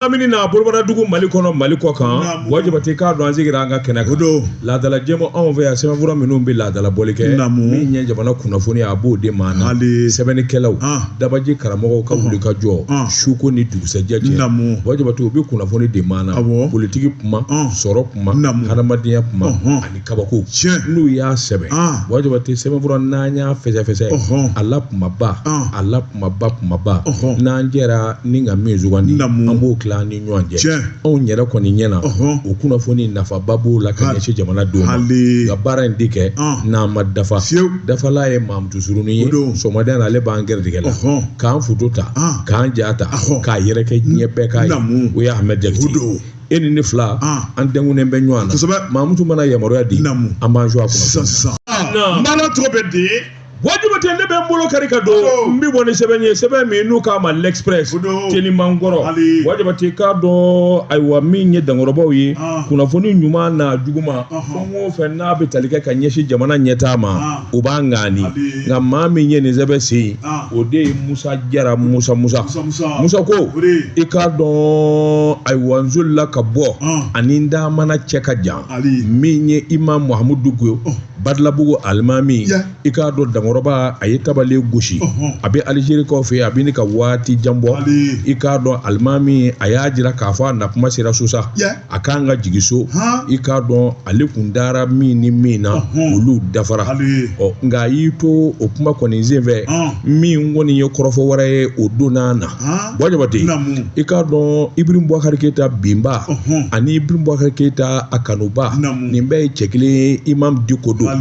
amini na bolbara dugu mali kono mali ko kan wajibati ka don zigira anga kenaka la dala jemo on ve ya sema vura minum bi la dala bolike min nya jamana kunafoni abo de mana sebeni kelaw dabaji karamo ka wuli ka jo shuko ni dugsa jaje wajibati obi kunafoni de mana politiki kuma soro kuma haramadiya kuma ani kabako nu ya sebe wajibati sema vura nanya fese Allah kuma ba na njera ninga mezu wandi ambo klani nyonje on yera ko ni nyena o kuna foni nafa babu la kan yace jamana do ga bara ndike na madafa dafa la e mam tusuruni so madana le banger digela kan futota kan jata ka yere ke nyebe ka o ya Ahmed Jakti eni ni fla an dengu ne be nywana mamutu mana yamaro di amanjo akuna mana trobedi wajibati ne be mbolo karika do mbi boni sebe mi nu ka ma l'express teli mangoro wajibati ka do aywa mi nye dangorobaw ye kuna foni nyuma na duguma fongo fe na be talika ka nyeshi jamana nyeta ma ubangani nga mami nye ne zebe si ode Musa jara Musa ko ika do aywa nzulla ka bo aninda mana cheka jan mi nye Imam Muhammadu go badla bugo almami ika do dangoroba ayetabale gushi abi Algeria ko fe abi ni ka wati jambo ika do almami ayajira kafa na kuma sira susa akanga jigiso ika do alikundara mini mina ulu dafara o nga yito o kuma ko ni zeve mi ngoni yo korofo waraye odonana wajabati ika do Ibrahim Boubacar Keita bimba ani Ibrahim Boubacar Keita akanuba nimbe chekile Imam Dikodo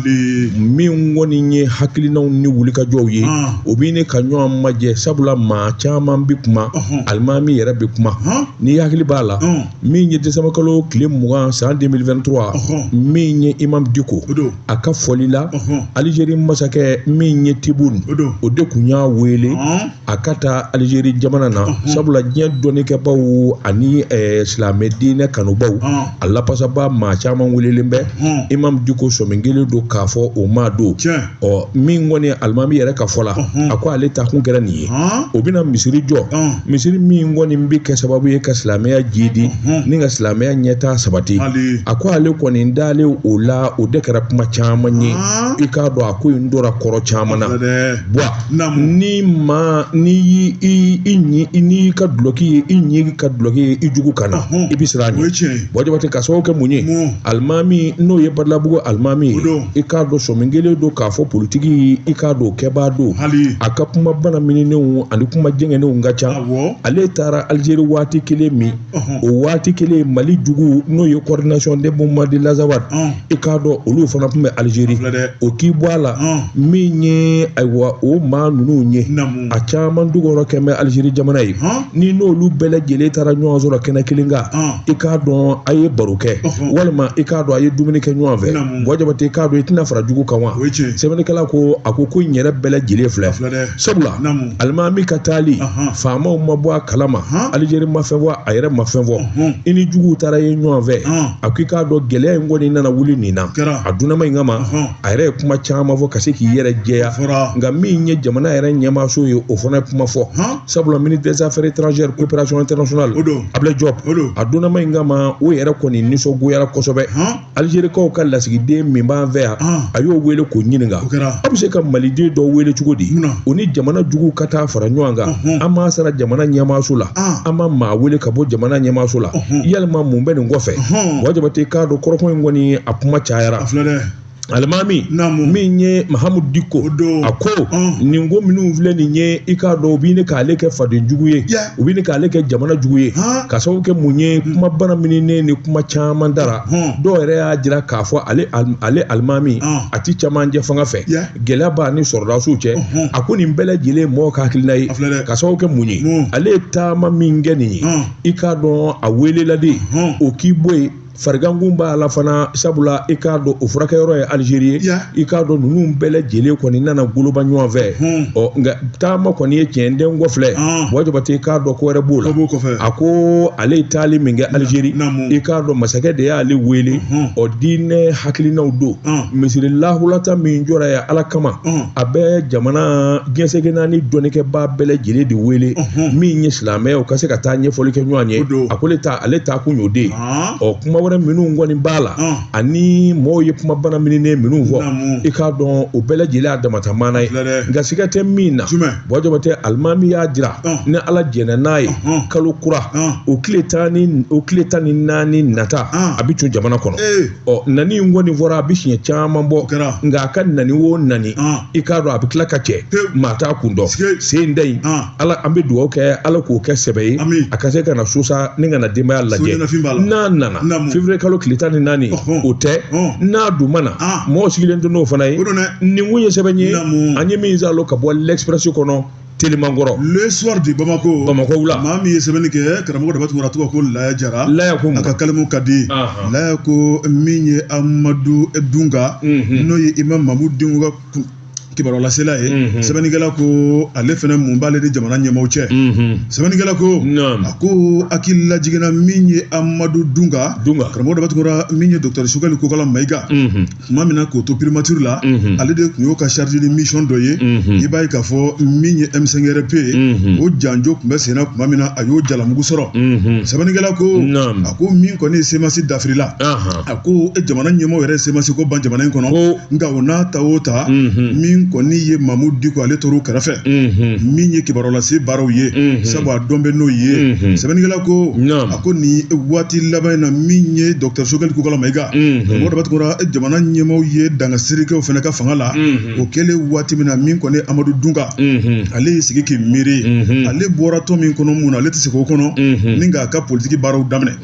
min woni nye hakilinaw ni wulika jow ye obine kanyo maje sabula ma chama bi kuma almami yera bi kuma ni hakili bala min ye desama kalo clé mugan sa 2023 min ye Imam Diko aka folila Algerie masake min ye tibun o de kunya wele akata Algerie jamana na sabula nya doni ke bawo ani islamedine kanu bawo alla pasaba ma chama welelembe Imam Diko so mingele do kafo o mado o min woni almami yere ka fola akwa ale ta kun kera ni obina misiri jo misiri min woni mbi ke sababu ye ka islamia jidi ninga islamia nyeta sabati akwa ale ko ni ndale o la o de kera kuma chama nyi ika do akoy ndora koro chama na bwa ni ma ni ni ka bloki ijugu kana ibisrani bojo bate ka so ke munyi almami no ye badla bugo almami ika do so mingele do ka fo politiki ika do keba do aka kuma bana minine wu andi kuma jengene wu ngacha ale tara Algerie wati kele mi o wati kele Mali jugu no ye coordination de mouvement de Lazawad ika do olu fana kuma Algerie o ki bwala mi nye aywa o ma nunu nye a chama ndugo ro keme Algerie jamana yi ni no lu bele jele tara nyo zo ro kena kilinga ika do aye baruke walma ika do aye dumini ke nyo ave wajabate ika do itina fara jugu kanwa sebene kala ko akoko nyere bele jele fle sabula almami katali fama o mabwa kalama Algerie mafenwa ayere mafenwa ini jugu tara ye nyo ave akika do gele ngoni nana wuli nina aduna mai ngama ayere kuma chama vo kaseki yere jeya nga mi nye jamana yere nyama so yo ofona kuma fo sabula ministre des affaires étrangères coopération internationale able job aduna mai ngama o yere ko ni niso go yara kosobe Algerie ko kala sigi de mimba vea ayo wele ko nyininga abuse ka malide do wele chugodi oni jamana jugu kata fara nywanga ama sara jamana nyama sula ama ma wele kabo jamana nyama sula yalma mumbe ngofe wajabate ka do koroko ngoni apuma chayara almami minye Mahamud Diko ako ningo minu vle ninye ika do bine ka leke fadin juguye ubine ka leke jamana juguye ka so ke munye kuma bana minine ni kuma chama ndara do ere ajira ka fo ale almami ati chama nje fanga fe gela ba ni sorda suche akuni mbele jile mo ka kilnai ka so ke munye ale ta ma mingeni ika do awele lade okiboy farigangun b'a la fana sabula i k'a dɔn o furakɛyɔrɔ ye Algérie i k'a dɔn ninnu bɛɛ lajɛlen kɔni nana goloba ɲɔgɔn fɛ nka taama kɔni ye tiɲɛ den kɔ filɛ Jabate i k'a dɔn ko wɛrɛ b'o la a ko ale ye taali min kɛ Algérie i k'a dɔn masakɛ de y'ale wele diinɛ hakilinaw don misiri lahulata min jɔra ye Ala kama a bɛ jamana diɲɛsegin naani dɔnnikɛbaa bɛɛ lajɛlen de wele min ye silamɛw ka se ka taa ɲɛfɔli kɛ ɲɔgɔn ye a ko ale ta kun y'o de kuma wɛrɛ minnu kɔni b'a la ani mɔɔw ye kuma bana mininen minnu fɔ i k'a dɔn o bɛɛ lajɛlen y'a damata maana ye nka siga tɛ min na Jabate alimami y'a jira ni Ala jɛnna n'a ye kalo kura o tile 14 nata a bɛ tun jamana kɔnɔ nani in kɔni fɔra a bɛ siɲɛ caman bɔ nka a ka nani o nani i k'a dɔn a bɛ tila ka cɛ maa t'a kun dɔn sen da in Ala an bɛ dugawu kɛ Ala k'o kɛ sɛbɛ ye a ka se ka na sosa ni ka na denbaya lajɛ n'a nana février kalo tile 14 o tɛ n'a dun mana mɔgɔ sigilen tɛ n'o fana ye nin kun ye sɛbɛn ye an ye min zalo ka bɔ l'Express kɔnɔ Télémankɔrɔ le soir de Bamako la maa min ye sɛbɛnni kɛ karamɔgɔ dɔ b'a tɔgɔ tɔgɔ ko Laya Jara a ka kalimu ka di Laya ko min ye Amadu Dunga n'o ye Imam Mamu Dunga kibaruya lasela ye sɛbɛnnikɛla ko ale fana mun b'ale ni jamana ɲɛmaaw cɛ sɛbɛnnikɛla ko a ko hakili lajiginna min ye Amadu Dunga karamɔgɔ dɔ b'a tɔgɔ min ye Dr Sukali Kokala Mayiga tuma min na k'o to primature la ale de tun y'o ka charge de mission dɔ ye i b'a ye k'a fɔ min ye M5RP ye o janjo tun bɛ senna tuma min na a y'o jalamugu sɔrɔ sɛbɛnnikɛla ko a ko min kɔni ye semasi dafirila a ko jamana ɲɛmaaw yɛrɛ semasi ko ban jamana in kɔnɔ nka o n'a ta o ta min kɔni ye Mamu Diko ale tor'o kɛrɛfɛ min ye kibaruya lase baaraw ye sabu a dɔn bɛ n'o ye sɛbɛnnikɛla ko a ko nin waati laban in na min ye Dr Sokɛli Kokala Mayiga mɔgɔ dɔ b'a tɔgɔ jamana ɲɛmaaw ye dangasirikɛw fana ka fanga la o kɛlen waati min na min kɔni Amadu Dunga ale y'i sigi k'i miiri ale bɔra tɔn min kɔnɔ mun na ale tɛ se k'o kɔnɔ ni k'a ka politiki baaraw daminɛ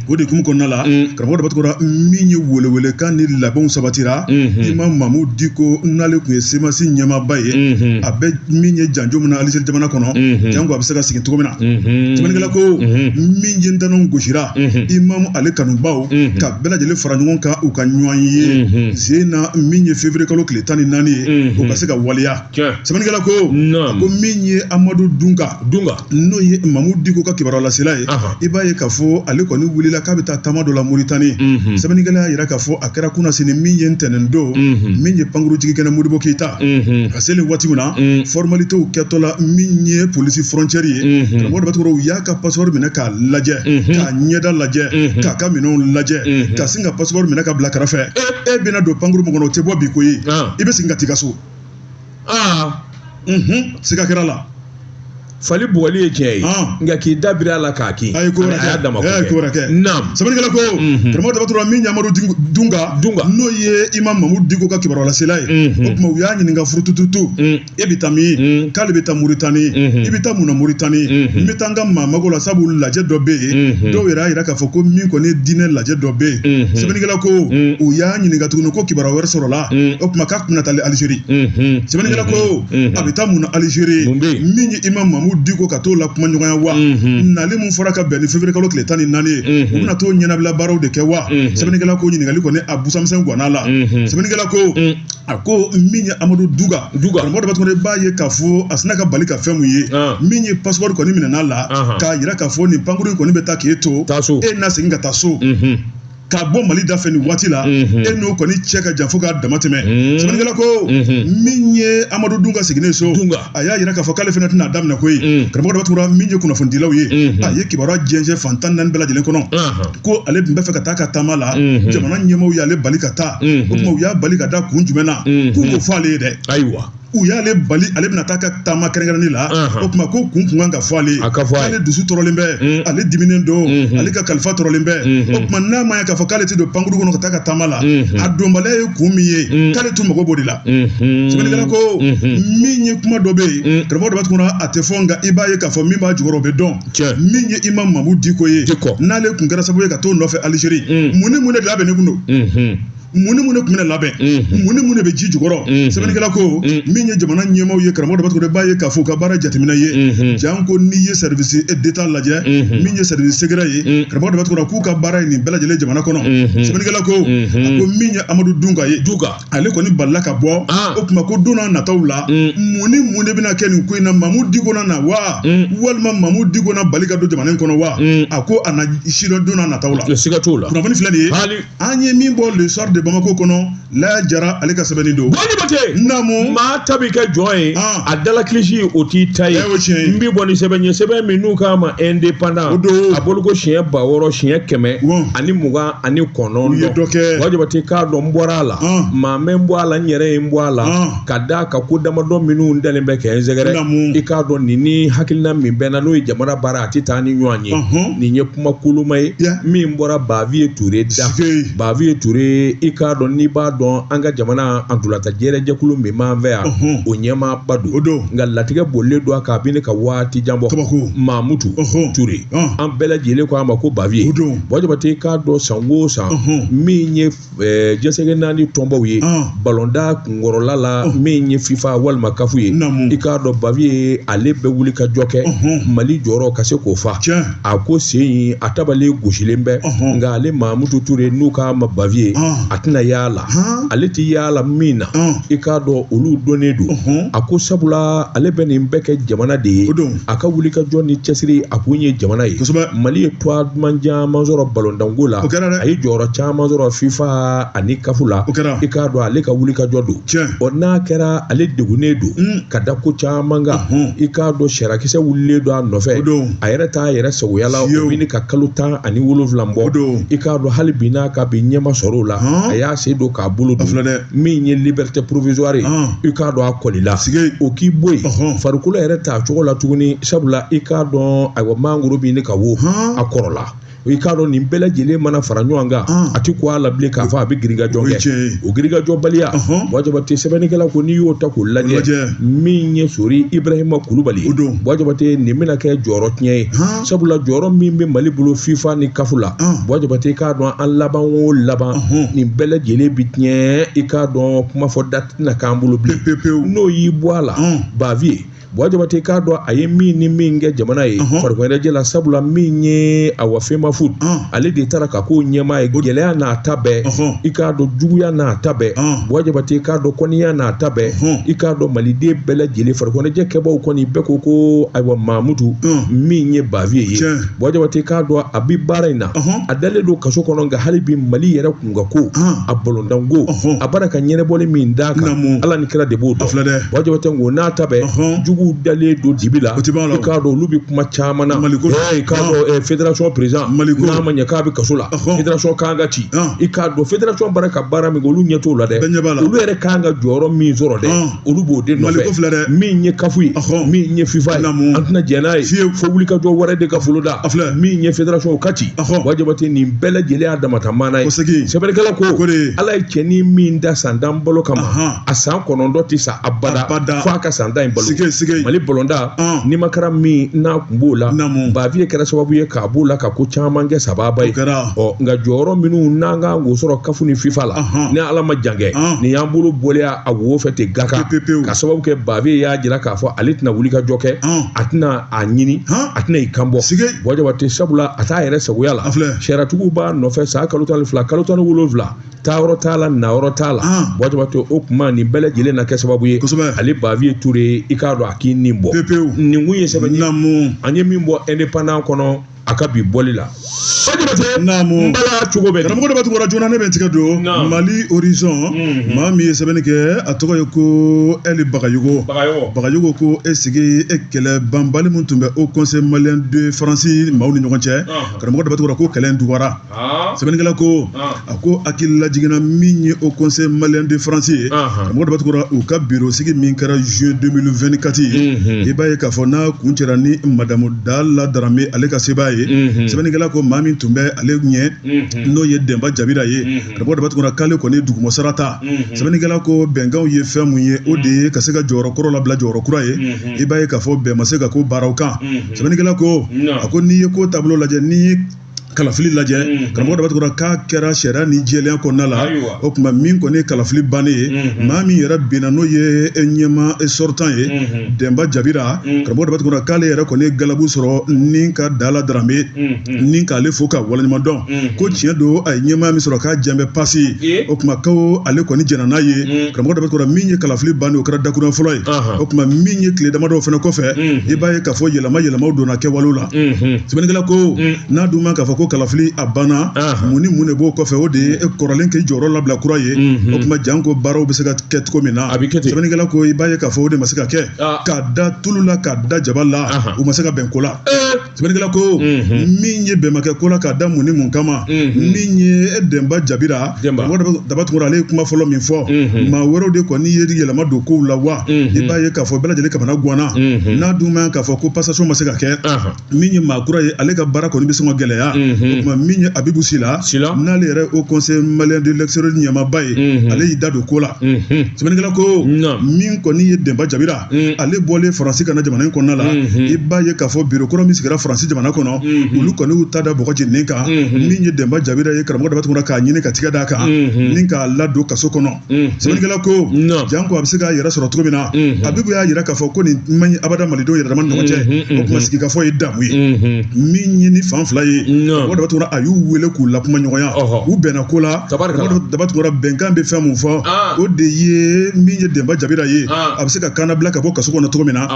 o de hukumu kɔnɔna la karamɔgɔ dɔ b'a tɔgɔ min ye welewelekan ni labɛnw sabatira Imam Mamu Diko n'ale tun ye semasi ɲɛmaaba ye a bɛ min ye janjo min na Algérie jamana kɔnɔ jango a bɛ se ka sigi cogo min na sɛbɛnnikɛla ko min ye ntɛnɛnw gosira Imam ale kanubaw ka bɛɛ lajɛlen fara ɲɔgɔn kan u ka ɲɔgɔn ye sen na min ye février kalo tile 14 ye o ka se ka waleya sɛbɛnnikɛla ko ko min ye Amadu Dunga n'o ye Mamu Diko ka kibaruya lasela ye i b'a ye k'a fɔ ale kɔni wulila k'a bɛ taa taama dɔ la Mauritanie sɛbɛnnikɛla y'a jira k'a fɔ a kɛra kunna sini min ye ntɛnɛn don min ye pankurutigi kɛnɛ Modibo Keyita ka seli waati min na formalitéw kɛtɔ la min ye polisi frontière ye karamɔgɔ dɔ b'a tɔgɔ u y'a ka passeport minɛ k'a lajɛ k'a ɲɛda lajɛ k'a ka minɛnw lajɛ ka sin ka passeport minɛ ka bila kɛrɛfɛ e bɛna don pankuru min kɔnɔ o tɛ bɔ bi ko ye i bɛ segin ka t'i ka so siga kɛra la fali bugɔli ye tiɲɛ ye nka k'i dabiri a la k'a kin a y'a dama ko kɛ sɛbɛnnikɛla ko karamɔgɔ dɔ b'a tɔgɔ min ye Amadu Dunga n'o ye Imam Mamu Diko ka kibaruya lasela ye o tuma u y'a ɲininka furutututu e bɛ taa min k'ale bɛ taa Mauritanie i bɛ taa mun na Mauritanie n bɛ taa n ka maamago la sabu lajɛ dɔ bɛ yen dɔw yɛrɛ y'a jira k'a fɔ ko min kɔni ye diinɛ lajɛ dɔ bɛ yen sɛbɛnnikɛla ko u y'a ɲininka tuguni ko kibaruya wɛrɛ sɔrɔla o tuma k'a tun bɛ taa Algérie sɛbɛnnikɛla ko a bɛ taa mun na Algérie min ye Imam Mamu Diko ka t'o la kuma ɲɔgɔnya wa nali mun fɔra ka bɛn ni février kalo tile 14 ye u bɛna t'o ɲɛnabila baaraw de kɛ wa sɛbɛnnikɛla ko ɲininkali kɔni a busamisɛn guwanna la sɛbɛnnikɛla ko a ko min ye Amadu Dunga karamɔgɔ dɔ b'a tɔgɔ i b'a ye k'a fɔ a sina ka bali ka fɛn mun ye min ye passeport kɔni minɛna la k'a jira k'a fɔ nin pankuru in kɔni bɛ taa k'e to e na segin ka taa so k'a bɔ Mali da fɛ nin waati la e n'o kɔni cɛ ka jan fo k'a dama tɛmɛ sɛbɛnnikɛla ko min ye Amadu Dunga sigilen so a y'a jira k'a fɔ k'ale fana tɛna daminɛ ko ye karamɔgɔ dɔ b'a tɔgɔ min ye kunnafonidilaw ye a ye kibaruya jɛnsɛn fan 14 bɛɛ lajɛlen kɔnɔ ko ale tun bɛ fɛ ka taa ka taama la jamana ɲɛmaaw y'ale bali ka taa o tuma u y'a bali ka da kun jumɛn na k'u k'o fɔ ale ye dɛ ayiwa u y'ale bali ale bɛna taa ka taama kɛrɛnkɛrɛnni la o tuma ko kun kan ka fɔ ale ye k'ale dusu tɔrɔlen bɛ ale diminen don ale ka kalifa tɔrɔlen bɛ o tuma n'a ma ye k'a fɔ k'ale tɛ don pankuru kɔnɔ ka taa ka taama la a donbaliya ye kun min ye k'ale tun mago b'o de la sɛbɛnnikɛla ko min ye kuma dɔ bɛ yen karamɔgɔ dɔ b'a tuguni a tɛ fɔ nka i b'a ye k'a fɔ min b'a jukɔrɔ o bɛ dɔn min ye Imam Mamu Diko ye n'ale tun kɛra sababu ye ka t'o nɔfɛ Algérie mun ni mun de labɛnnen kun don mun kun bɛna labɛn mun bɛ ji jukɔrɔ sɛbɛnnikɛla ko min ye jamana ɲɛmaaw ye karamɔgɔ dɔ b'a ye k'a fɔ ka baara jateminɛ ye jan ko n'i ye service d'état lajɛ min ye service secret ye karamɔgɔ dɔ b'a k'u ka baara ye nin bɛɛ lajɛlen jamana kɔnɔ sɛbɛnnikɛla ko a ko min ye Amadu Dunga ye ale kɔni balila ka bɔ o tuma ko don n'a nataw la mun de bɛna kɛ nin ko in na Mamu Diko na wa walima Mamu Diko na bali ka don jamana in kɔnɔ wa a ko a na sidɔn don n'a nataw la kunnafoni filɛ nin ye an ye min bɔ le soir de Bamako kɔnɔ Laya Jara ale ka sɛbɛnni don namu maa ta bɛ kɛ jɔn ye a dala kilisi o t'i ta ye n bɛ bɔ ni sɛbɛn ye sɛbɛn min n'u k'a ma indépendant a bolo ko siɲɛ 600 siɲɛ 100 ani 20 ani 9 wajibati k'a dɔn n bɔra a la maa mɛ n bɔ a la n yɛrɛ ye n bɔ a la ka da ka ko damadɔ minnu dalen bɛ kɛ n sɛgɛrɛ i k'a dɔn nin ni hakilina min bɛ na n'o ye jamana baara a tɛ taa ni ɲɔgɔn ye nin ye kuma koloma ye min bɔra Baviye Ture da Baviye Ture i k'a dɔn n'i b'a dɔn an ka jamana antolata jɛrɛjɛkulu min b'an fɛ yan o ɲɛmaaba don nka latigɛ bolilen don a kan a bɛ ne ka waati jan bɔ Mamutu Ture an bɛɛ lajɛlen ko a ma ko Baviye wajibati i k'a dɔn san o san min ye jɛsɛgɛ naani tɔnbaw ye balonda kunkɔrɔla la min ye FIFA walima kafu ye i k'a dɔn Baviye ale bɛ wuli ka jɔ kɛ Mali jɔyɔrɔ ka se k'o fa a ko sen in a tabalen gosilen bɛ nka ale Mamutu Ture n'u k'a ma Baviye a tɛna yaala ale tɛ yaala min na i k'a dɔn olu donnen don a ko sabula ale bɛ nin bɛɛ kɛ jamana de ye a ka wuli ka jɔ ni cɛsiri a kun ye jamana ye Mali ye toit duman caman sɔrɔ balondanko la a ye jɔyɔrɔ caman sɔrɔ FIFA ani kafu la i k'a dɔn ale ka wuli ka jɔ don ɔ n'a kɛra ale degunnen don ka da ko caman kan i k'a dɔn sarakisɛ wulilen don a nɔfɛ a yɛrɛ t'a yɛrɛ sagoya la o bɛ ni ka kalo 17 bɔ i k'a dɔn hali bi n'a ka bi ɲɛma sɔrɔ o la a y'a sen don k'a bolo don min ye liberté provisoire i k'a dɔn a kɔlila o k'i bɔ yen farikolo yɛrɛ t'a cogo la tuguni sabula i k'a dɔn ayiwa mangoro bɛ ne ka wo a kɔrɔla i k'a dɔn nin bɛɛ lajɛlen mana fara ɲɔgɔn kan a tɛ ko a la bilen k'a fɔ a bɛ giringajɔ kɛ o giringajɔbaliya wajabate sɛbɛnnikɛla ko n'i y'o ta k'o lajɛ min ye Sori Ibrahima Kulubali ye wajabate nin bɛna kɛ jɔyɔrɔ tiɲɛ ye sabula jɔyɔrɔ min bɛ Mali bolo FIFA ni kafu la wajabate i k'a dɔn an laban o laban nin bɛɛ lajɛlen bi tiɲɛ i k'a dɔn kuma fɔ da tɛna k'an bolo bilen n'o y'i bɔ a la Baviye wajabate k'a dɔn a ye min ni min kɛ jamana ye farikɔɲɛnajɛ la sabula min ye Awa Fema Food ale de taara ka k'o ɲɛmaa ye gɛlɛya n'a ta bɛɛ i k'a dɔn juguya n'a ta bɛɛ wajabate k'a dɔn kɔniya n'a ta bɛɛ i k'a dɔn maliden bɛɛ lajɛlen farikɔɲɛnajɛ kɛbaaw kɔni bɛɛ ko ayiwa Mamutu min ye Baviye ye wajabate k'a dɔn a bi baara in na a dalen don kaso kɔnɔ nka hali bi Mali yɛrɛ kun ka ko a balondanko a bara ka ɲɛnɛbɔli min d'a kan Ala ni kira de b'o dɔn wajabate ngo n'a ta bɛɛ jugu dalen don dibi la i k'a dɔn olu bi kuma caman na i k'a dɔn fédération président n'a ma ɲɛ k'a bɛ kaso la fédération kan ka ci i k'a dɔn fédération bara ka baara min kɛ olu ɲɛ t'o la dɛ olu yɛrɛ kan ka jɔyɔrɔ min sɔrɔ dɛ olu b'o de nɔfɛ min ye kafu ye min ye FIFA ye an tɛna jɛn n'a ye fo wuli ka jɔ wɛrɛ de ka folo da min ye fédération o ka ci wajabate nin bɛɛ lajɛlen y'a damata maana ye sɛbɛnnikɛla ko Ala ye cɛnni min da san tan balo kama a san 9 tɛ sa abada fo a ka san 10 in balo Mali balonda ni makara min n'a kun b'o la Baviye kɛra sababu ye k'a b'o la ka ko caman kɛ sababa ye nka jɔyɔrɔ minnu n'an kan k'o sɔrɔ kafu ni FIFA la ni Ala ma jan kɛ nin y'an bolo bɔlen a wo fɛ ten gaka ka sababu kɛ Baviye y'a jira k'a fɔ ale tɛna wuli ka jɔ kɛ a tɛna a ɲini a tɛna i kan bɔ wajabate sabula a t'a yɛrɛ sagoya la sariyatigiw b'a nɔfɛ san kalo 12 kalo 17 taayɔrɔ t'a la nayɔrɔ t'a la wajabate o kuma nin bɛɛ lajɛlen na kɛ sababu ye ale Baviye Ture i k'a dɔn a k'i nin bɔ nin kun ye sɛbɛn ye an ye min bɔ indépendant kɔnɔ a ka bi bɔli la n bala cogo bɛ karamɔgɔ de b'a tugura joona ne bɛ tigɛ don Mali horizon maa min ye sɛbɛnni kɛ a tɔgɔ ye ko Eli Bagayogo ko e sigi e kɛlɛ banbali min tun bɛ au conseil malien de France maaw ni ɲɔgɔn cɛ karamɔgɔ de b'a tugura ko kɛlɛ in dugara sɛbɛnnikɛla ko a ko hakili lajiginna min ye au conseil malien de France ye karamɔgɔ de b'a tugura u ka bureau sigi min kɛra juin 2024 ye i b'a ye k'a fɔ n'a kun cɛra ni Madamu Dala Darame ale ka sebaa ye sɛbɛnnikɛla ko maa min tun bɛ ale ɲɛ n'o ye Denba Jabira ye karamɔgɔ de b'a tugura k'ale kɔni dugumɔsara ta sɛbɛnnikɛla ko bɛnkanw ye fɛn mun ye o de ye ka se ka jɔyɔrɔ kɔrɔ labila jɔyɔrɔ kura ye i b'a ye k'a fɔ bɛn ma se ka ko baaraw kan sɛbɛnnikɛla ko a ko n'i ye ko taabolo lajɛ n'i kalafili lajɛ karamɔgɔ daba tugura k'a kɛra sariya ni jɛlenya kɔnɔna la o tuma min kɔni ye kalafili bannen ye maa min yɛrɛ binna n'o ye ɲɛma sortant ye Denba Jabira karamɔgɔ daba tugura k'ale yɛrɛ kɔni ye galabu sɔrɔ ni ka Dala Dramé ni k'ale fo ka waleɲuman dɔn ko tiɲɛ don a ye ɲɛma min sɔrɔ k'a jɛn bɛ pasi o tuma ko ale kɔni jɛnna n'a ye karamɔgɔ daba tugura min ye kalafili bannen o kɛra dakurun fɔlɔ ye o tuma min ye tile damadɔ fana kɔfɛ i b'a ye k'a fɔ yɛlɛmaw donna kɛwalew la sɛbɛnnikɛla ko n'a dun ma k'a fɔ ko kalafili a banna mun ni mun de b'o kɔfɛ o de ye kɔrɔlen k'i jɔyɔrɔ labila kura ye o tuma janko baaraw bɛ se ka kɛ cogo min na sɛbɛnnikɛla ko i b'a ye k'a fɔ o de ma se ka kɛ k'a da tulu la k'a da jaba la u ma se ka bɛn ko la sɛbɛnnikɛla ko min ye bɛnbakɛ ko la k'a da mun ni mun kama min ye Denba Jabira daba tugura ale ye kuma fɔlɔ min fɔ maa wɛrɛw de kɔni ye yɛlɛma don kow la wa i b'a ye k'a fɔ bɛɛ lajɛlen kamana guwanna n'a dun ma k'a fɔ ko passation ma se ka kɛ min ye maa kura ye ale ka baara kɔni bɛ sɔn ka gɛlɛya o tuma min ye Abibu Sila n'ale yɛrɛ au conseil malien de l'extérieur ɲɛmaaba ye ale y'i da don ko la sɛbɛnnikɛla ko min kɔni ye Denba Jabira ale bɔlen Faransi ka na jamana in kɔnɔna la i b'a ye k'a fɔ bureau kɔrɔ min sigira Faransi jamana kɔnɔ olu kɔni y'u ta da bɔgɔ jeninen kan min ye Denba Jabira ye karamɔgɔ daba tugura k'a ɲini ka tigɛ d'a kan ni k'a ladon kaso kɔnɔ sɛbɛnnikɛla ko janko a bɛ se k'a yɛrɛ sɔrɔ cogo min na Abibu y'a yira k'a fɔ ko nin man ɲi abada malidenw yɛrɛ dama ni ɲɔgɔn cɛ o tuma sigikafɔ ye damu ye min ye ni fan fila ye karamɔgɔ daba tugura a y'u wele k'u lakuma ɲɔgɔnya u bɛnna ko la karamɔgɔ daba tugura bɛnkan bɛ fɛn mun fɔ o de ye min ye Denba Jabira ye a bɛ se ka kaana bila ka bɔ kaso kɔnɔ cogo min na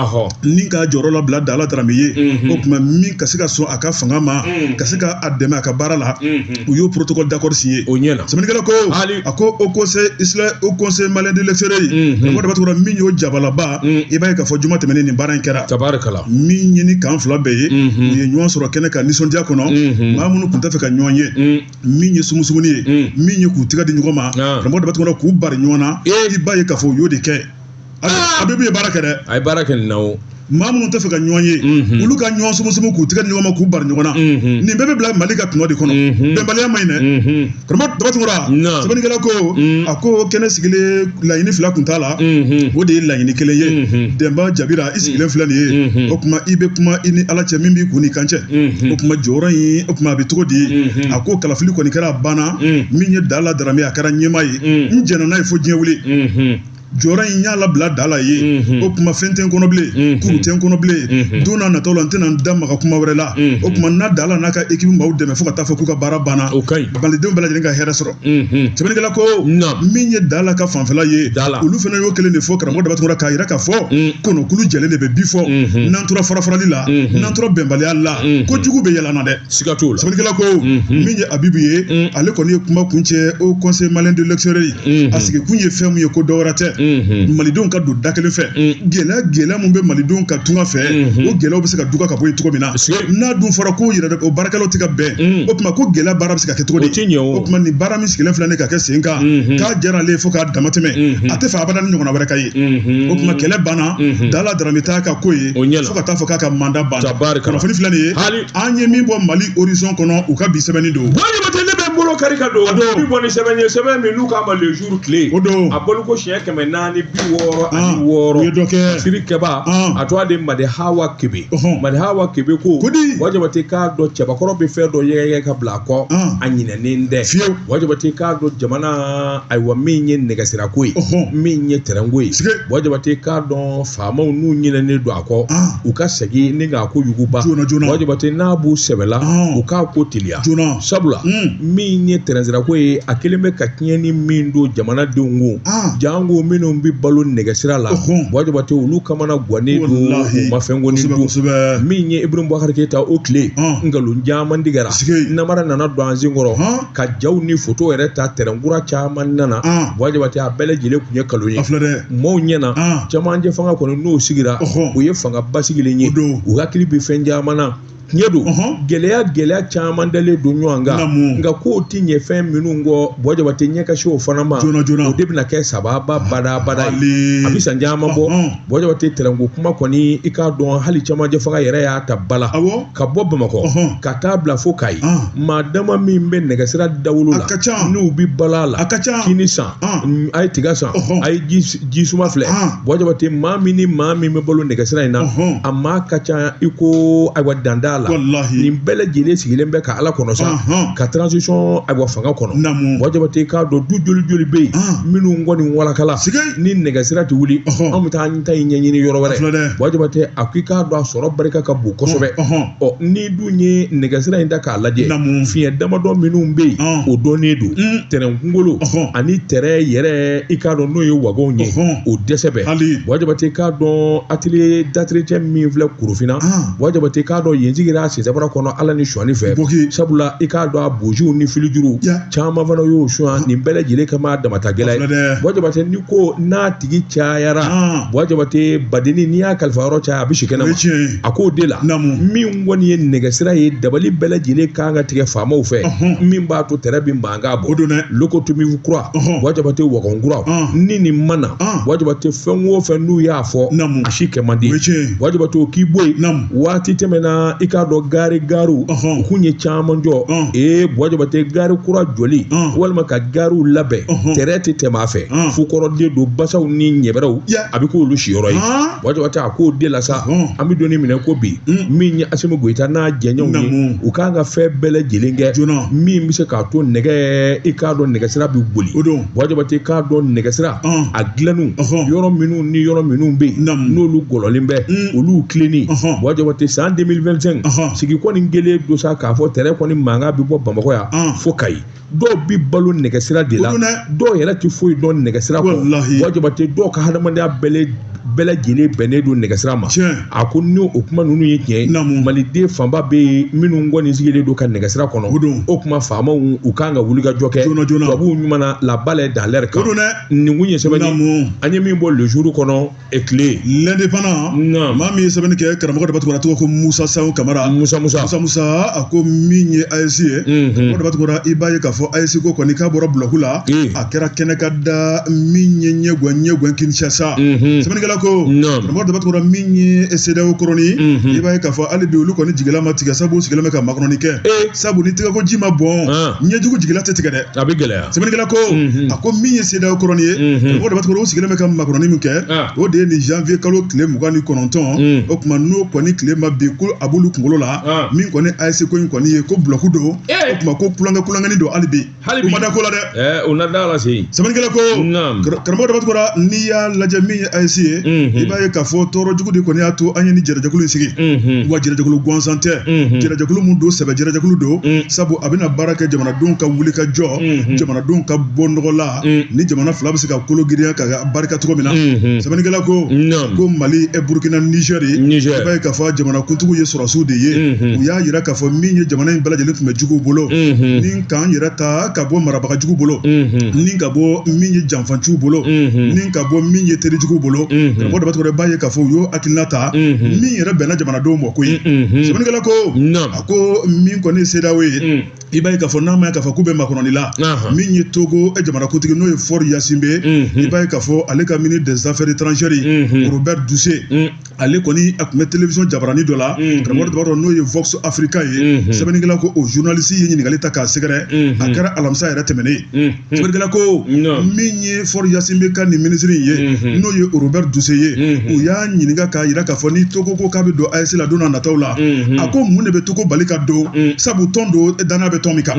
ni k'a jɔyɔrɔ labila Dala Dramé ye o tuma min ka se ka sɔn a ka fanga ma ka se ka a dɛmɛ a ka baara la u y'o protocole d'accord signé sɛbɛnnikɛla ko a ko au conseil malien de l'extérieur karamɔgɔ daba tugura min y'o jabalaba i b'a ye k'a fɔ juma tɛmɛnen nin baara in kɛra min ye ni kan fila bɛɛ ye u ye ɲɔgɔn sɔrɔ kɛnɛ ka nisɔndiya kɔnɔ maa minnu tun tɛ fɛ ka ɲɔgɔn ye min ye sumusumuni ye min ye k'u tɛgɛ di ɲɔgɔn ma karamɔgɔ daba tugura k'u bari ɲɔgɔn na i b'a ye k'a fɔ u y'o de kɛ Abibu ye baara kɛ dɛ a ye baara kɛ nin na o maa minnu tɛ fɛ ka ɲɔgɔn ye olu ka ɲɔgɔn sumusumu k'u tɛgɛ di ɲɔgɔn ma k'u bari ɲɔgɔn na nin bɛɛ bɛ bila Mali ka tɔnɔ de kɔnɔ bɛnbaliya ma ɲi dɛ karamɔgɔ daba tugura sɛbɛnnikɛla ko a ko kɛnɛ sigilen laɲini fila kun t'a la o de ye laɲini kelen ye Denba Jabira i sigilen filɛ nin ye o tuma i bɛ kuma i ni Ala cɛ min b'i kun n'i kan cɛ o tuma jɔyɔrɔ in o tuma a bɛ cogo di a ko kalafili kɔni kɛra a banna min ye Dala Dramé a kɛra ɲɛmaa ye n jɛnna n'a ye fo diɲɛ wuli jɔyɔrɔ in y'a labila Dala ye o tuma fɛn tɛ n kɔnɔ bilen kuru tɛ n kɔnɔ bilen don n'a nataw la n tɛna n da maga kuma wɛrɛ la o tuma n'a Dala n'a ka équipe m'aw dɛmɛ fo ka taa fɔ k'u ka baara banna malidenw bɛɛ lajɛlen ka hɛrɛ sɔrɔ sɛbɛnnikɛla ko min ye Dala ka fanfɛla ye olu fana y'o kelen de fɔ karamɔgɔ daba tugura k'a yira k'a fɔ kɔnɔkulu jɛlen de bɛ bi fɔ n'an tora farafarali la n'an tora bɛnbaliya la ko jugu bɛ yɛlɛnna dɛ sɛbɛnnikɛla ko min ye Abibu ye ale kɔni ye kuma kuncɛ au conseil malien de l'extérieur a sigi kun ye fɛn mun ye ko dɔwɛrɛ tɛ malidenw ka don da kelen fɛ gɛlɛya mun bɛ malidenw ka tunga fɛ o gɛlɛyaw bɛ se ka duga ka bɔ yen cogo min na n'a dun fɔra ko yɛrɛ o baarakɛlaw tɛ ka bɛn o tuma ko gɛlɛya baara bɛ se ka kɛ cogo di o tuma nin baara min sigilen filɛ ne ka kɛ sen kan k'a diyara ale ye fo k'a dama tɛmɛ a tɛ fɛ abada ni ɲɔgɔnna wɛrɛ ka ye o tuma kɛlɛ banna Dala Dramé t'a ka ko ye fo ka taa fɔ k'a ka mandat banna kunnafoni filɛ nin ye an ye min bɔ Mali horizon kɔnɔ u ka bi sɛbɛnni don bolo kari ka don bi bɔ ni sɛbɛn ye sɛbɛn min n'u k'a ma le jour tile a bolo ko siɲɛ 466 u ye dɔ kɛ sirikɛba a tɔgɔ de Madi Hawa Kebe Madi Hawa Kebe ko wajabati k'a dɔn cɛbakɔrɔ bɛ fɛn dɔ yɛgɛyɛgɛ ka bila a kɔ a ɲinɛnen dɛ wajabati k'a dɔn jamana ayiwa min ye nɛgɛsirako ye min ye tɛrɛnko ye wajabati k'a dɔn faamaw n'u ɲinɛnen don a kɔ u ka segin ni k'a ko yuguba wajabati n'a b'u sɛbɛla u k'a ko teliya sabula min ye tɛrɛnsirako ye a kelen bɛ ka tiɲɛni min don jamanadenw ko jango minnu bɛ balo nɛgɛsira la wajabati olu kamana guwanen don u ma fɛnkoni don min ye Ibrahim Boubacar Keita o tile nkalon caman digɛra namara nana don an sen kɔrɔ ka jaw ni photo yɛrɛ ta tɛrɛnkura caman nana wajabati a bɛɛ lajɛlen tun ye kalon ye maaw ɲɛna camancɛ fanga kɔni n'o sigira u ye fanga basigilen ye u hakili bɛ fɛn caman na tiɲɛ don gɛlɛya caman dalen don ɲɔgɔn kan nka k'o ti ɲɛ fɛn minnu kɔ wajabati ɲɛ ka se o fana ma o de bɛna kɛ sababa badabada ye a bɛ san caman bɔ wajabati tɛrɛnko kuma kɔni i k'a dɔn hali camancɛ fanga yɛrɛ y'a ta bala ka bɔ Bamakɔ ka taa bila fo Kayi maa dama min bɛ nɛgɛsira dawolo la n'u bɛ bala la kini san a ye tiga san a ye ji suma filɛ wajabati maa min ni maa min bɛ balo nɛgɛsira in na a maa ka ca i ko ayiwa danda la nin bɛɛ lajɛlen sigilen bɛ ka ala kɔnɔ sa ka transition ayiwa fanga kɔnɔ wajabate k'a dɔn du joli joli bɛ yen minnu kɔni walakala ni nɛgɛsira tɛ wuli an bɛ taa an ta ɲɛɲini yɔrɔ wɛrɛ wajabate a ko i k'a dɔn a sɔrɔ barika ka bon kosɛbɛ ni dun ye nɛgɛsira in da k'a lajɛ fiɲɛ damadɔ minnu bɛ yen o dɔnnen don tɛrɛn kunkolo ani tɛrɛ yɛrɛ i k'a dɔn n'o ye wagonw ye o dɛsɛ bɛ wajabate k'a dɔn atelier d'entretien min filɛ Korofina wajabate k'a dɔn yen sigira sisabara kɔnɔ ala ni suɲɛni fɛ sabula i k'a dɔn a bojiw ni filijuru caman fana y'o suɲɛ nin bɛɛ lajɛlen kama damata gɛlɛ ye wajabate ni ko n'a tigi cayara wajabate badeni n'i y'a kalifa yɔrɔ caya a bɛ si kɛnɛma a k'o de la min kɔni ye nɛgɛsira ye dabali bɛɛ lajɛlen kan ka tigɛ faamaw fɛ min b'a to tɛrɛ bɛ mankan bɔ lokotomi kura wajabate wagon kura ni nin mana wajabate fɛn o fɛn n'u y'a fɔ a si kɛ man di wajabate o k'i bɔ yen waati tɛmɛna i k'a dɔn gari garu u kun ye caman jɔ wajabate gari kura jɔli walima ka gariw labɛn tɛrɛ tɛ tɛmɛ a fɛ fukɔrɔden don basaw ni ɲɛbɛrɛw a bɛ k'olu siyɔrɔ ye wajabate a k'o de la sa an bɛ donni minɛ ko bi min ye Asimi Goyita n'a jɛɲɔgɔnw ye u kan ka fɛn bɛɛ lajɛlen kɛ min bɛ se k'a to nɛgɛ i k'a dɔn nɛgɛsira bɛ boli wajabate k'a dɔn nɛgɛsira a dilannu yɔrɔ minnu ni yɔrɔ minnu bɛ yen n'olu gɔlɔlen bɛ olu tilenni wajabate san 2025 sigi kɔni gɛlɛn don sa k'a fɔ tɛrɛ kɔni mankan bɛ bɔ Bamakɔ yan fo Kayi dɔw bi balo nɛgɛsira de la dɔw yɛrɛ tɛ foyi dɔn nɛgɛsira kɔ wajabate dɔw ka hadamadenya bɛɛ lajɛlen bɛnnen don nɛgɛsira ma a ko ni o kuma ninnu ye tiɲɛ maliden fanba bɛ yen minnu kɔni sigilen don ka nɛgɛsira kɔnɔ o kuma faamaw u kan ka wuli ka jɔ kɛ tubabuw ɲuman la balle dans l'air kan nin kun ye sɛbɛnni an ye min bɔ le jour kɔnɔ tile l'indépendant maa min ye sɛbɛnni kɛ karamɔgɔ dɔ b'a tɔgɔ la tɔgɔ ko Musa Sahu Kamara Musa a ko min ye AES ye karamɔgɔ dɔ b'a tɔgɔ la i b'a ye k'a fɔ AES ko kɔni k'a bɔra bloc la a kɛra kɛnɛ ka da min ye ɲɛgɔn Kinshasa sɛbɛnnikɛla ko karamɔgɔ dɔ b'a tɔgɔ la min ye CEDEAO kɔrɔni i b'a ye k'a fɔ hali bi olu kɔni jigila ma tigɛ sabu u sigilen bɛ ka makɔnɔni kɛ sabu ni tɛgɛ ko ji ma bɔn ɲɛjugu jigila tɛ tigɛ dɛ a bɛ gɛlɛya sɛbɛnnikɛla ko a ko min ye CEDEAO kɔrɔni ye karamɔgɔ dɔ b'a tɔgɔ la u sigilen bɛ ka makɔnɔni min kɛ o de ye nin janvier kalo tile 29 o tuma n'o kɔni tile ma bin ko a b'olu kunkolo la min kɔni AES ko in kɔni ye ko bloc don o tuma ko kulonkɛ don hali bi u ma da ko la dɛ o na da la se sɛbɛnnikɛla ko karamɔgɔ dɔ b'a tɔgɔ la n'i y'a lajɛ min ye AES ye i b'a ye k'a fɔ tɔɔrɔ jugu de kɔni y'a to an ye ni jɛrɛjɛkulu in sigi wa jɛrɛjɛkulu gansan tɛ jɛrɛjɛkulu mun don sɛbɛ jɛrɛjɛkulu don sabu a bɛna baara kɛ jamanadenw ka wuli ka jɔ jamanadenw ka bɔ nɔgɔ la ni jamana fila bɛ se ka kolo girinya ka barika cogo min na sɛbɛnnikɛla ko Mali Burkina Niger i b'a ye k'a fɔ jamanakuntigiw ye sɔrɔsiw de ye u y'a jira k'a fɔ min ye jamana in bɛɛ lajɛlen tun bɛ juguw bolo ni k'an yɛrɛ ta ka bɔ marabagajugu bolo ni ka bɔ min ye janfanciw bolo ni ka bɔ min ye terijuguw bolo karamɔgɔ dɔ b'a tɔgɔ la i b'a ye k'a fɔ u y'o hakilina ta min yɛrɛ bɛnna jamanadenw ma koyi sɛbɛnnikɛla ko a ko min kɔni ye CEDEAO ye i b'a ye k'a fɔ n'a ma ye k'a fɔ k'u bɛ makɔnɔni la min ye Togo jamanakuntigi n'o ye Faure Gnassingbé i b'a ye k'a fɔ ale ka ministre des affaires étrangères Robert Dussé ale kɔni a tun bɛ télévision jabarani dɔ la karamɔgɔ dɔ b'a dɔn n'o ye Vox Africa ye sɛbɛnnikɛla ko o journaliste ye ɲininkali ta k'a sɛgɛrɛ a kɛra alamisa yɛrɛ tɛmɛnen sɛbɛnnikɛla ko min ye Faure Gnassingbé ka nin ministre ye n'o ye Robert Dussé ye u y'a ɲininka k'a jira k'a fɔ ni Togo ko k'a bɛ don AES la don n'a nataw la a ko mun de bɛ Togo bali ka don sabu tɔn don danaya bɛ tɔn min kan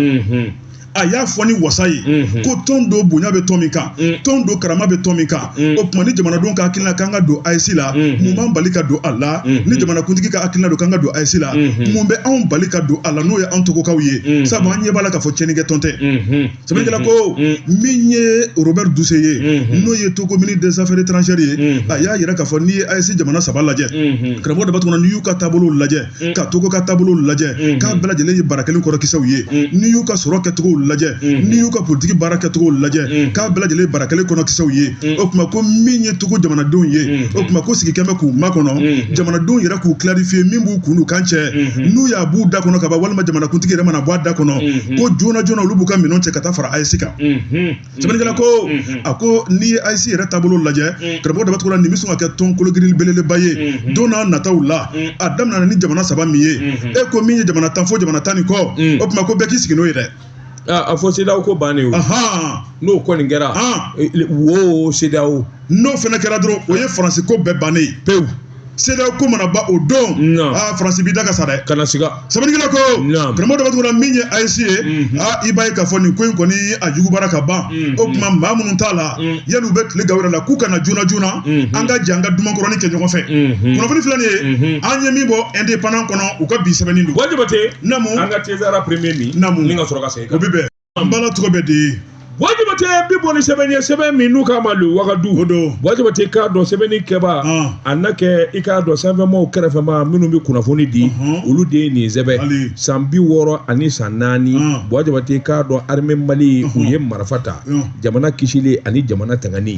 a y'a fɔ ni wasa ye ko tɔn do bonya bɛ tɔn min kan tɔn do karama bɛ tɔn min kan o tuma ni jamanadenw ka hakilina k'an ka don AES la mun b'an bali ka don a la ni jamanakuntigi ka hakilina don k'an ka don AES la mun bɛ anw bali ka don a la n'o ye an togokaw ye sabu an ɲɛ b'a la k'a fɔ tiɲɛnikɛ tɔn tɛ sɛbɛnnikɛla ko min ye Robert Dussé ye n'o ye Togo ministre des affaires étrangères ye a y'a yira k'a fɔ n'i ye AES jamana saba lajɛ karamɔgɔ dɔ b'a tɔgɔ n'i y'u ka taabolow lajɛ ka Togo ka taabolow lajɛ k'a bɛɛ lajɛlen ye bara kelen kɔrɔkisɛw ye n'i y'u ka sɔrɔ kɛcogow lajɛ n'i y'u ka politiki baara kɛcogo lajɛ k'a bɛɛ lajɛlen bara kelen kɔnɔ kisɛw ye o tuma ko min ye Togo jamanadenw ye o tuma ko sigi kɛmɛ k'u makɔnɔ jamanadenw yɛrɛ k'u clarifier min b'u kun n'u kan cɛ n'u y'a b'u da kɔnɔ ka ban walima jamanakuntigi yɛrɛ mana bɔ a da kɔnɔ ko joona joona olu b'u ka minɛnw cɛ ka taa fara AES kan sɛbɛnnikɛla ko a ko n'i ye AES yɛrɛ taabolo lajɛ karamɔgɔ dɔ b'a tɔgɔ la nin bɛ sɔn ka kɛ tɔn kologiri belebeleba ye don n'a nataw la a daminɛna ni jamana saba min ye e ko min ye jamana tan fo jamana tan ni kɔ o tuma ko bɛɛ k'i sigi n'o ye dɛ a fɔ CEDEAO ko bannen o n'o kɔni kɛra wo CEDEAO n'o fana kɛra dɔrɔn o ye Faransi ko bɛɛ bannen ye pewu seda ko mana ba o don France bi daga sare kana siga sabani gila ko gramo da batugura minye IC ibai ka foni ko ko ni ajugu baraka ba o kuma mamun tala yanu bet le gawra la ku kana juna anga janga duma ko ni ke nyogo fe kono foni flani anye mi bo indépendant kono u ka bi sabani ndu wajibate namu anga tezara premier mi namu ninga soroka seka obibe mbala to be de wajibate biboni seben minu kama lu wagadu wajibate ka do sebeni keba annake ika do sanve mo kerefe ma minu bi kunafoni di ulu de ni zebe sambi woro ani sanani wajibate ka do arme mali uye marafata jamana kishile ani jamana tangani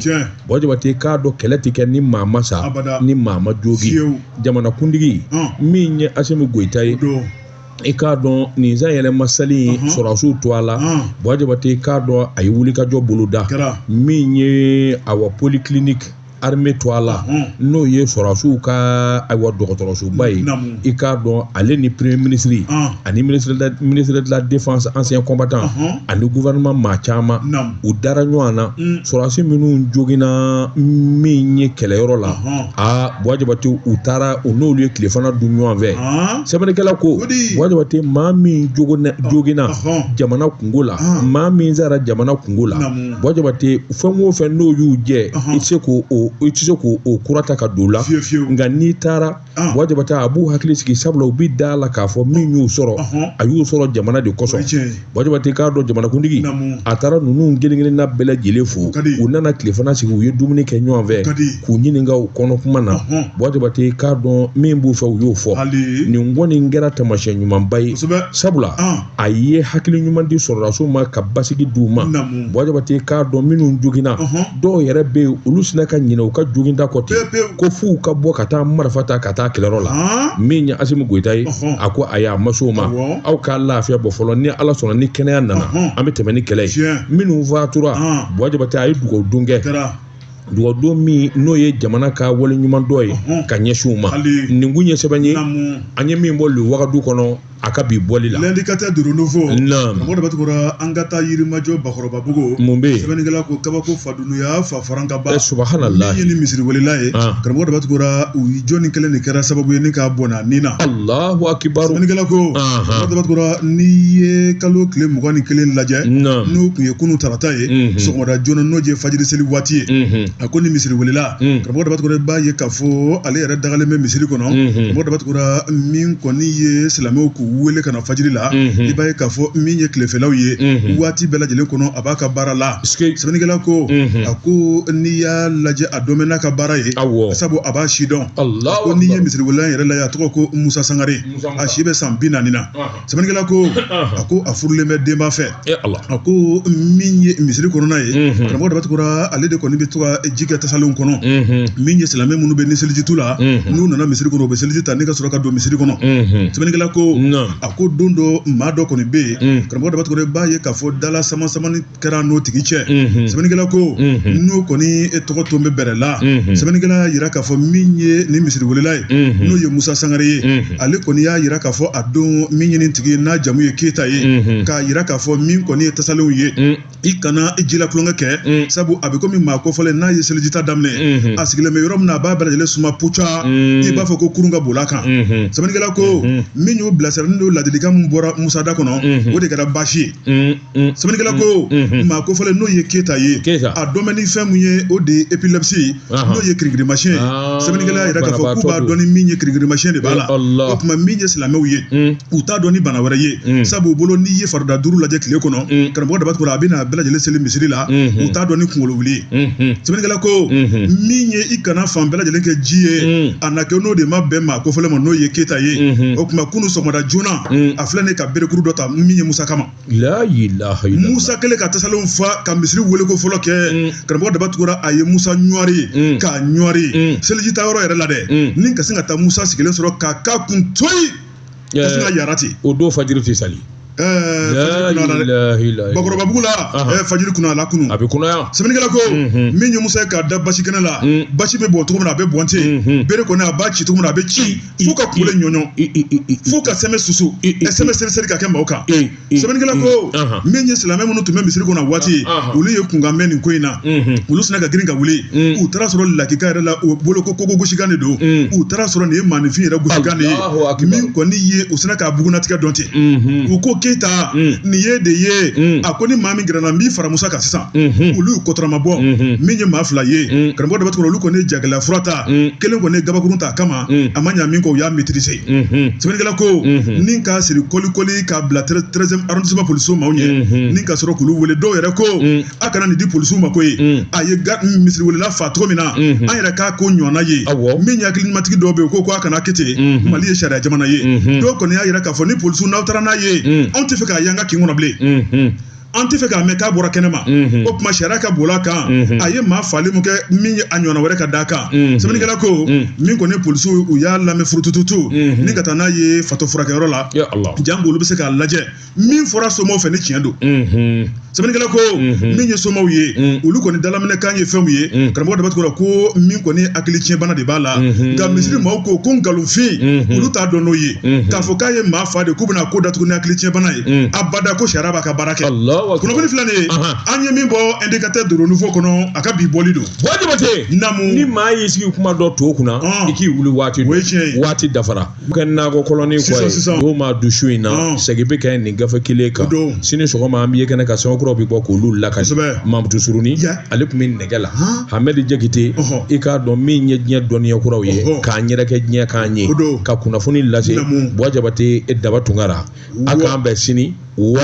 wajibate ka do keletike ni mama sa ni mama jogi jamana kundigi minye asemi goitai ika don ni zayele masali sorasu toala wajibate ka do ay wuli ka jo buluda minye awa polyclinique armée toala no ye sorasu ka ay wa docteur bay ika don ale ni premier ministre ani ministre de la défense ancien combattant ani gouvernement machama u dara nywana sorasu minu jogina minye keleyoro la wajibate utara onolu ye klefana dunyo ve sebene kala ko wajibate mami jogina jamana kungola mami zara jamana kungola wajibate fenwo fen no yu je itse ko o kurata ka dola nga ni tara wajibata abu hakili sigi sabla ubi dala ka fo min yu soro ayu soro jamana de koso wajibate ka do jamana kundigi atara nunu ngelingeli na bela jelefu unana klefana sigi uye dumuni ke nyon ve ku nyininga u kono kuma na wajibate ka do min bu fa uyo fo ni ngoni ngera tamashe nyuman bay sabula aye hakili nyuman di soro raso ma ka basigi duma wajibate ka do minu jogina do yere be ulusina ka nyina ka joginda kote ko fu ka bo kata marfata kata kilero la minya asimu goitai ako aya masoma au ka lafiya bo folo ni ala sona ni kenya nana ambe temeni kele minu vatura wajibata ay dugo dunge duwa do mi no ye jamana ka wole nyuman doye ka nyeshuma ningunye sebanye anye mi mbolu wakadu kono akabi boli la l'indicateur de renouveau mo da batukura angata yirimajo bakoroba bugo mumbe sebenigala ko kabako fadunu ya fa faranga ba subhanallah ni misri walilaye karamo da batukura u joni kele ni kera sababu ni ka bona nina Allahu akbar sebenigala ko mo da batukura ni ye kalo kle mugani kele laje no ku ye kunu tarataye so mo da jona noje fajiri seli wati akoni misri walila karamo da batukura ba ye kafo ale yara dagale me misri kono mo da batukura min koni ye selame ku wele kana fajiri la ibaye ka fo minye klefelaw ye wati bela jelen kono abaka bara la sebenigala ko ako niya laje adomena ka bara ye sabo aba shidon ko niye misri wala yere la ya to ko Musa Sangare a shibe sambina nina sebenigala ko ako afurle me demba fe ako minye misri kono na ye kamo da batkura ale de koni bitwa jiga tasalon kono minye selame munu be ni seljitula nu nana misri kono be seljita ne ka sura ka do misri kono sebenigala ko ako dondo mado koni be karamo da batkore ba ye ka fo dala sama ni kera no tigi che sebenigala ko no koni etoko tombe berela sebenigala yira ka fo minye ni misiri wolelay no ye Musa Sangare ye ale koni ya yira ka fo adon minye ni tigi na jamu ye keta ye ka yira ka fo min koni tasalo ye ikana ejila klonga ke sabu abiko mi ma ko fole na ye seljita damne asigile me yorom na ba bela suma pucha e ba fo ko kurunga bolaka sebenigala ko minyo blasar ndo ladilika mbora Musa da kono o de kada bashi sebenigala ko ma ko fole no ye keta ye a domeni femu ye o de epilepsy no ye krigri machine sebenigala ira ka fo ku ba doni minye krigri machine de bala o kuma minye slame ye uta doni bana wara ye sabu bolo ni ye farda duru la je kle kono kan bo da bat ko abina bela jele sele misiri la uta doni kungolo wuli sebenigala ko minye ikana fam bela jele ke jiye anake no de ma be ma ko fole mo no ye keta ye o kuma kunu so moda juna aflane ka bere kuru dota minye Musa kama la ilaha illallah Musa kele ka tasalon fa ka misiri wole ko folo ke kan bo da bat ko aye Musa nyori ka nyori selji tawro yere la de nin ka singa ta Musa sigelen soro ka kun toyi sina yarati o do fajiri ti sali bakɔrɔba bugu la fajiri kunna la kunu a bɛ kunaya sɛbɛnnikɛla ko min ye Musa ye k'a da basi kɛnɛ la basi bɛ bɔn cogo min na a bɛ bɔn ten bere kɔni a b'a ci cogo min na a bɛ ci fo ka kule ɲɔɲɔ fo ka sɛmɛ susu sɛmɛ seriseri ka kɛ maaw kan sɛbɛnnikɛla ko min ye silamɛ minnu tun bɛ misiri kɔnɔ waati olu ye kunkan mɛn nin ko in na olu sina ka girin ka wuli u taara sɔrɔ lakika yɛrɛ la u bolo ko kogo gosikan de don u taara sɔrɔ nin ye maanifin yɛrɛ gosikan de ye min kɔni ye u sina k'a bugunatigɛ dɔn ten u ko Keyita nin ye de ye a ko ni maa min gɛrɛna n b'i fara Musa kan sisan olu kɔtɔrɔma bɔ min ye maa 2 ye karamɔgɔ dɔ bɛ tuguni olu kɔni ye jagɛlɛya fura ta kelen kɔni ye gabakurun ta a kama a ma ɲa min kɔ u y'a maîtriser sɛbɛnnikɛla ko ni k'a siri kɔlikɔli k'a bila 13e arrondissement policiers maaw ɲɛ ni ka sɔrɔ k'olu wele dɔw yɛrɛ ko a kana nin di policiers ma ko ye a ye misiriwelela fa cogo min na an yɛrɛ k'a ko ɲɔgɔnna ye min ye hakilimatigi dɔw bɛ yen ko a kana kɛ ten Mali ye sariya jamana ye dɔw kɔni y'a yira k'a fɔ ni policiers n'aw taara n'a ye anw tɛ fɛ k'a ye an ka kin kɔnɔ bilen an tɛ fɛ k'a mɛn k'a bɔra kɛnɛma o tuma sariya ka bol'a kan a ye maa falen min kɛ min ye a ɲɔgɔnna wɛrɛ ka d'a kan sɛbɛnnikɛla ko min kɔni polisiw u y'a lamɛn furutututu ni ka taa n'a ye fato furakɛyɔrɔ la jango olu bɛ se k'a lajɛ min fɔra somɔgɔw fɛ ni tiɲɛ don sɛbɛnnikɛla ko min ye somɔgɔw ye olu kɔni dalaminɛkan ye fɛnw ye karamɔgɔ dɔ bɛ tugu ko min kɔni hakili tiɲɛbana de b'a la nka misiri maaw ko nkalonfin olu t'a dɔn n'o ye k'a fɔ k'a ye maa fa de k'u bɛna ko datugu ni hakili tiɲɛbana ye abada ko sariya b'a ka baara kɛ kunnafoni filɛ nin ye an ye min bɔ indicateur de renouveau kɔnɔ a ka bi bɔli don Jabate namu ni maa y'i sigi kuma dɔ to kunna i k'i wuli waati waati dafara kɛ nakɔ kɔlɔni kɔ ye n'o ma du su in na segin bɛ kɛ nin gafe kelen kan sini sɔgɔma an b'i ye kɛnɛ ka sɛbɛnkuraw bɛ bɔ k'olu lakasi Mamutu Suruni ale tun bɛ nɛgɛ la Hamɛdi Jakite i k'a dɔn min ye diɲɛ dɔnniyakuraw ye k'an yɛrɛ kɛ diɲɛ k'an ye ka kunnafoni lase Jabate Daba Tunkara a k'an bɛn sini wa